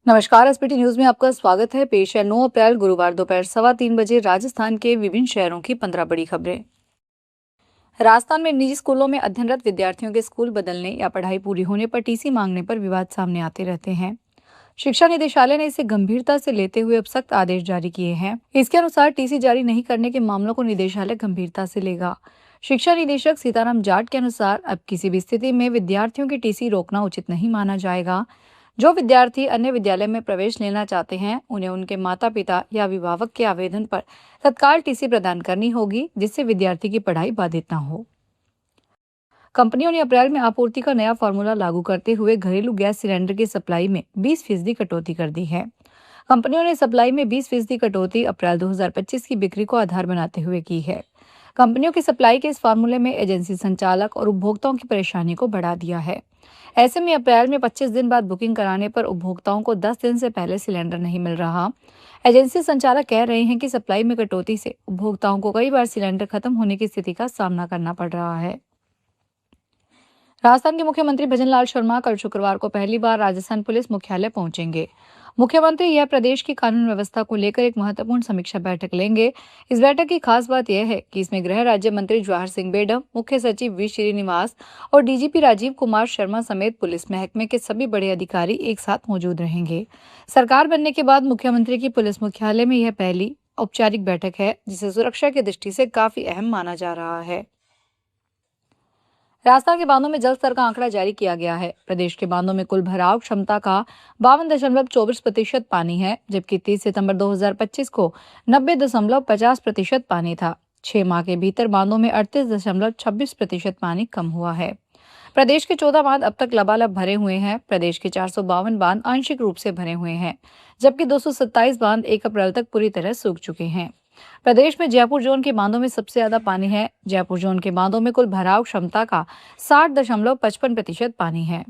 नमस्कार। SPT news में आपका स्वागत है। पेश है 9 अप्रैल गुरुवार दोपहर 3:15 राजस्थान के विभिन्न शहरों की 15 बड़ी खबरें। राजस्थान में निजी स्कूलों में अध्ययनरत विद्यार्थियों के स्कूल बदलने या पढ़ाई पूरी होने पर टीसी मांगने पर विवाद सामने आते रहते हैं। शिक्षा निदेशालय ने इसे गंभीरता से लेते हुए अब सख्त आदेश जारी किए हैं। इसके अनुसार टीसी जारी नहीं करने के मामलों को निदेशालय गंभीरता से लेगा। शिक्षा निदेशक सीताराम जाट के अनुसार अब किसी भी स्थिति में विद्यार्थियों की टीसी रोकना उचित नहीं माना जाएगा। जो विद्यार्थी अन्य विद्यालय में प्रवेश लेना चाहते हैं, उन्हें उनके माता पिता या अभिभावक के आवेदन पर तत्काल टीसी प्रदान करनी होगी, जिससे विद्यार्थी की पढ़ाई बाधित न हो। कंपनियों ने अप्रैल में आपूर्ति का नया फॉर्मूला लागू करते हुए घरेलू गैस सिलेंडर की सप्लाई में 20% कटौती कर दी है। कंपनियों ने सप्लाई में 20% कटौती अप्रैल 2025 की बिक्री को आधार बनाते हुए की है। कंपनियों की सप्लाई के इस फार्मूले में एजेंसी संचालक और उपभोक्ताओं की परेशानी को बढ़ा दिया है। ऐसे में अप्रैल में 25 दिन बाद बुकिंग कराने पर उपभोक्ताओं को 10 दिन से पहले सिलेंडर नहीं मिल रहा। एजेंसी संचालक कह रहे हैं कि सप्लाई में कटौती से उपभोक्ताओं को कई बार सिलेंडर खत्म होने की स्थिति का सामना करना पड़ रहा है। राजस्थान के मुख्यमंत्री भजनलाल शर्मा कल शुक्रवार को पहली बार राजस्थान पुलिस मुख्यालय पहुंचेंगे। मुख्यमंत्री यह प्रदेश की कानून व्यवस्था को लेकर एक महत्वपूर्ण समीक्षा बैठक लेंगे। इस बैठक की खास बात यह है कि इसमें गृह राज्य मंत्री जवाहर सिंह बेडम, मुख्य सचिव वी श्रीनिवास और डीजीपी राजीव कुमार शर्मा समेत पुलिस महकमे के सभी बड़े अधिकारी एक साथ मौजूद रहेंगे। सरकार बनने के बाद मुख्यमंत्री की पुलिस मुख्यालय में यह पहली औपचारिक बैठक है, जिसे सुरक्षा की दृष्टि से काफी अहम माना जा रहा है। राजस्थान के बांधों में जल स्तर का आंकड़ा जारी किया गया है। प्रदेश के बांधों में कुल भराव क्षमता का 52.24% पानी है, जबकि 30 सितंबर 2025 को 90.50% पानी था। 6 माह के भीतर बांधों में 38.26% पानी कम हुआ है। प्रदेश के 14 बांध अब तक लबालब भरे हुए हैं। प्रदेश के 452 बांध आंशिक रूप से भरे हुए हैं, जबकि 227 बांध 1 अप्रैल तक पूरी तरह सूख चुके हैं। प्रदेश में जयपुर जोन के बांधों में सबसे ज्यादा पानी है। जयपुर जोन के बांधों में कुल भराव क्षमता का 60.55% पानी है।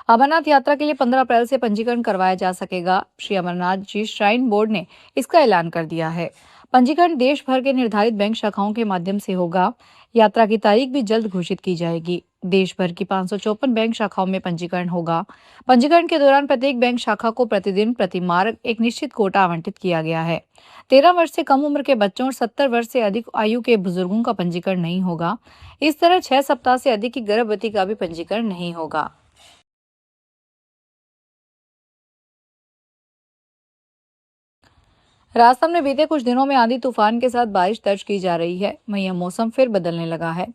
अमरनाथ यात्रा के लिए 15 अप्रैल से पंजीकरण करवाया जा सकेगा। श्री अमरनाथ जी श्राइन बोर्ड ने इसका ऐलान कर दिया है। पंजीकरण देश भर के निर्धारित बैंक शाखाओं के माध्यम से होगा। यात्रा की तारीख भी जल्द घोषित की जाएगी। देश भर की 554 बैंक शाखाओं में पंजीकरण होगा। पंजीकरण के दौरान प्रत्येक बैंक शाखा को प्रतिदिन प्रति मार्ग एक निश्चित कोटा आवंटित किया गया है। 13 वर्ष से कम उम्र के बच्चों और 70 वर्ष से अधिक आयु के बुजुर्गों का पंजीकरण नहीं होगा। इस तरह 6 सप्ताह से अधिक की गर्भवती का भी पंजीकरण नहीं होगा। राजस्थान में बीते कुछ दिनों में आंधी तूफान के साथ बारिश दर्ज की जा रही है। वहीं यह मौसम फिर बदलने लगा है,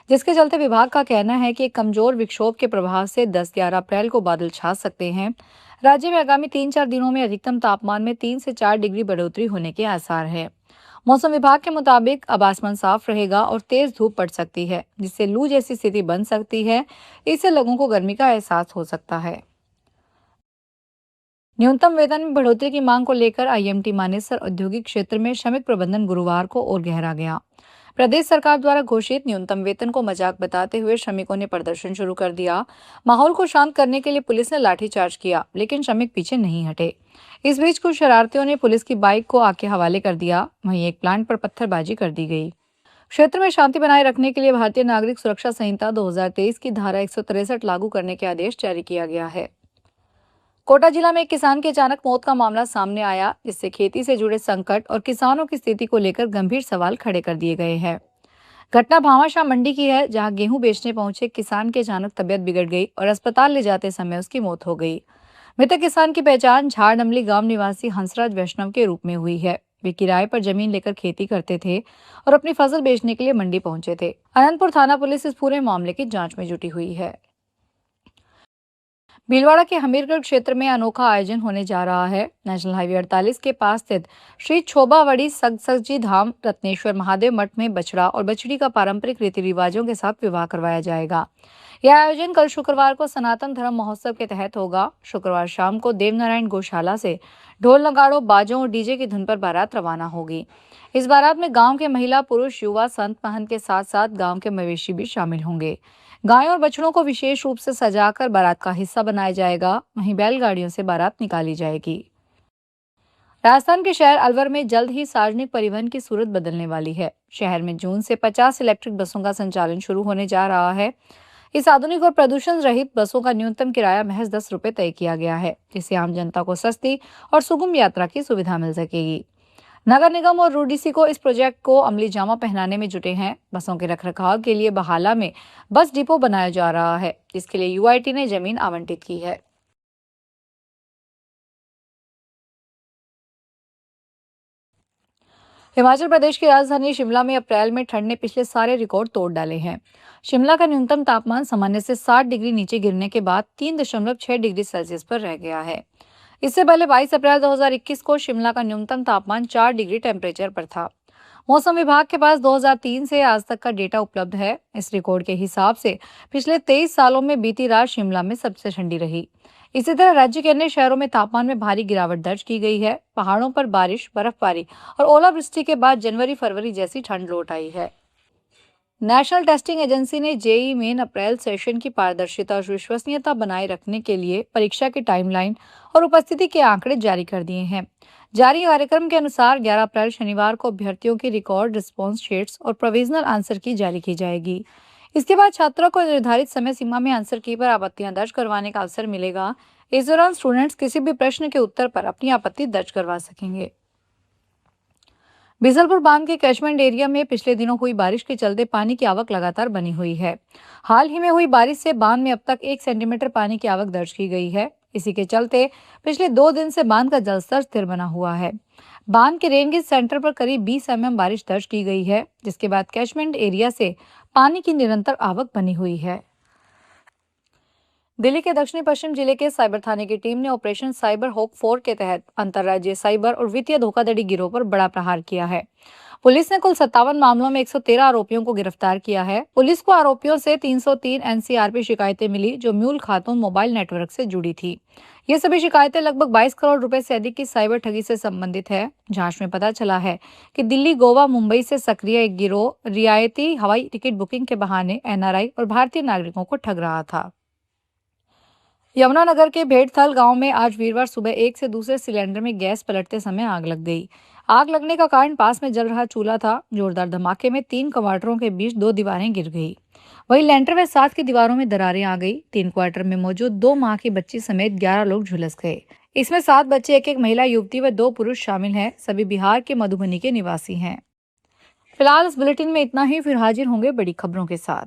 जिसके चलते विभाग का कहना है कि एक कमजोर विक्षोभ के प्रभाव से 10-11 अप्रैल को बादल छा सकते हैं। राज्य में आगामी 3-4 दिनों में अधिकतम तापमान में 3 से 4 डिग्री बढ़ोतरी होने के आसार है। मौसम विभाग के मुताबिक अब आसमान साफ रहेगा और तेज धूप पड़ सकती है, जिससे लू जैसी स्थिति बन सकती है। इससे लोगों को गर्मी का एहसास हो सकता है। न्यूनतम वेतन में बढ़ोतरी की मांग को लेकर आईएमटी मानेसर औद्योगिक क्षेत्र में श्रमिक प्रबंधन गुरुवार को और गहरा गया। प्रदेश सरकार द्वारा घोषित न्यूनतम वेतन को मजाक बताते हुए श्रमिकों ने प्रदर्शन शुरू कर दिया। माहौल को शांत करने के लिए पुलिस ने लाठीचार्ज किया, लेकिन श्रमिक पीछे नहीं हटे। इस बीच कुछ शरारतियों ने पुलिस की बाइक को आग के हवाले कर दिया। वहीं एक प्लांट पर पत्थरबाजी कर दी गई। क्षेत्र में शांति बनाए रखने के लिए भारतीय नागरिक सुरक्षा संहिता 2023 की धारा 163 लागू करने के आदेश जारी किया गया है। कोटा जिला में एक किसान की अचानक मौत का मामला सामने आया, जिससे खेती से जुड़े संकट और किसानों की स्थिति को लेकर गंभीर सवाल खड़े कर दिए गए हैं। घटना भामाशाह मंडी की है, जहां गेहूं बेचने पहुंचे किसान की अचानक तबियत बिगड़ गई और अस्पताल ले जाते समय उसकी मौत हो गई। मृतक किसान की पहचान झाड़नमली गांव निवासी हंसराज वैष्णव के रूप में हुई है। वे किराए पर जमीन लेकर खेती करते थे और अपनी फसल बेचने के लिए मंडी पहुंचे थे। अनंतपुर थाना पुलिस इस पूरे मामले की जांच में जुटी हुई है। भीलवाड़ा के हमीरगढ़ क्षेत्र में अनोखा आयोजन होने जा रहा है। नेशनल हाईवे 48 के पास स्थित श्री छोबावड़ी सगसगजी धाम रत्नेश्वर महादेव मठ में बछड़ा और बछड़ी का पारंपरिक रीति रिवाजों के साथ विवाह करवाया जाएगा। यह आयोजन कल शुक्रवार को सनातन धर्म महोत्सव के तहत होगा। शुक्रवार शाम को देवनारायण गौशाला से ढोल नगाड़ों बाजों और डीजे की धुन पर बारात रवाना होगी। इस बारात में गांव के महिला पुरुष युवा संत महंत के साथ साथ गांव के मवेशी भी शामिल होंगे। गायों और बछड़ों को विशेष रूप से सजाकर बारात का हिस्सा बनाया जाएगा। वहीं बैलगाड़ियों से बारात निकाली जाएगी। राजस्थान के शहर अलवर में जल्द ही सार्वजनिक परिवहन की सूरत बदलने वाली है। शहर में जून से 50 इलेक्ट्रिक बसों का संचालन शुरू होने जा रहा है। इस आधुनिक और प्रदूषण रहित बसों का न्यूनतम किराया महज 10 रुपए तय किया गया है, जिससे आम जनता को सस्ती और सुगम यात्रा की सुविधा मिल सकेगी। नगर निगम और रूडीसी को इस प्रोजेक्ट को अमली जामा पहनाने में जुटे हैं। बसों के रखरखाव के लिए बहाला में बस डिपो बनाया जा रहा है, जिसके लिए यूआईटी ने जमीन आवंटित की है। हिमाचल प्रदेश की राजधानी शिमला में अप्रैल में ठंड ने पिछले सारे रिकॉर्ड तोड़ डाले हैं। शिमला का न्यूनतम तापमान सामान्य से 60 डिग्री नीचे गिरने के बाद 3.6 डिग्री सेल्सियस पर रह गया है। इससे पहले 22 अप्रैल 2021 को शिमला का न्यूनतम तापमान 4 डिग्री टेम्परेचर पर था। मौसम विभाग के पास 2003 से आज तक का डेटा उपलब्ध है। इस रिकॉर्ड के हिसाब से पिछले 23 सालों में बीती रात शिमला में सबसे ठंडी रही। इसी तरह राज्य के अन्य शहरों में तापमान में भारी गिरावट दर्ज की गई है। पहाड़ों पर बारिश, बर्फबारी और ओलावृष्टि के बाद जनवरी फरवरी जैसी ठंड लौट आई है। नेशनल टेस्टिंग एजेंसी ने जेईई मेन अप्रैल सेशन की पारदर्शिता और विश्वसनीयता बनाए रखने के लिए परीक्षा की टाइमलाइन और उपस्थिति के आंकड़े जारी कर दिए हैं। जारी कार्यक्रम के अनुसार 11 अप्रैल शनिवार को अभ्यर्थियों की रिकॉर्ड रिस्पॉन्स शीट्स और प्रोविजनल आंसर की जारी की जाएगी। इसके बाद छात्रों को निर्धारित समय सीमा में आंसर की पर आपत्तियां दर्ज करवाने का अवसर मिलेगा। इस दौरान स्टूडेंट्स किसी भी प्रश्न के उत्तर पर अपनी आपत्ति दर्ज करवा सकेंगे। बीसलपुर बांध के कैचमेंट एरिया में पिछले दिनों हुई बारिश के चलते पानी की आवक लगातार बनी हुई है। हाल ही में हुई बारिश से बांध में अब तक 1 सेंटीमीटर पानी की आवक दर्ज की गई है। इसी के चलते पिछले 2 दिन से बांध का जलस्तर स्थिर बना हुआ है। बांध के रेनगेज सेंटर पर करीब 20 mm बारिश दर्ज की गई है, जिसके बाद कैचमेंट एरिया से पानी की निरंतर आवक बनी हुई है। दिल्ली के दक्षिणी पश्चिम जिले के साइबर थाने की टीम ने ऑपरेशन साइबर हॉक 4 के तहत अंतर्राज्यीय साइबर और वित्तीय धोखाधड़ी गिरोह पर बड़ा प्रहार किया है। पुलिस ने कुल 57 मामलों में 113 आरोपियों को गिरफ्तार किया है। पुलिस को आरोपियों से 303 एनसीआरपी शिकायतें मिली, जो म्यूल खातून मोबाइल नेटवर्क से जुड़ी थी। ये सभी शिकायतें लगभग 22 करोड़ रुपए से अधिक की साइबर ठगी से संबंधित है। जांच में पता चला है कि दिल्ली, गोवा, मुंबई से सक्रिय एक गिरोह रियायती हवाई टिकट बुकिंग के बहाने एनआरआई और भारतीय नागरिकों को ठग रहा था। यमुनानगर के भेड़थल गांव में आज वीरवार सुबह एक से दूसरे सिलेंडर में गैस पलटते समय आग लग गई। आग लगने का कारण पास में जल रहा चूल्हा था। जोरदार धमाके में 3 क्वार्टरों के बीच 2 दीवारें गिर गई। वहीं लेंटर व साथ की दीवारों में दरारें आ गई। 3 क्वार्टर में मौजूद 2 माह की बच्ची समेत 11 लोग झुलस गए। इसमें 7 बच्चे, एक महिला युवती व 2 पुरुष शामिल हैं। सभी बिहार के मधुबनी के निवासी हैं। फिलहाल इस बुलेटिन में इतना ही। फिर हाजिर होंगे बड़ी खबरों के साथ।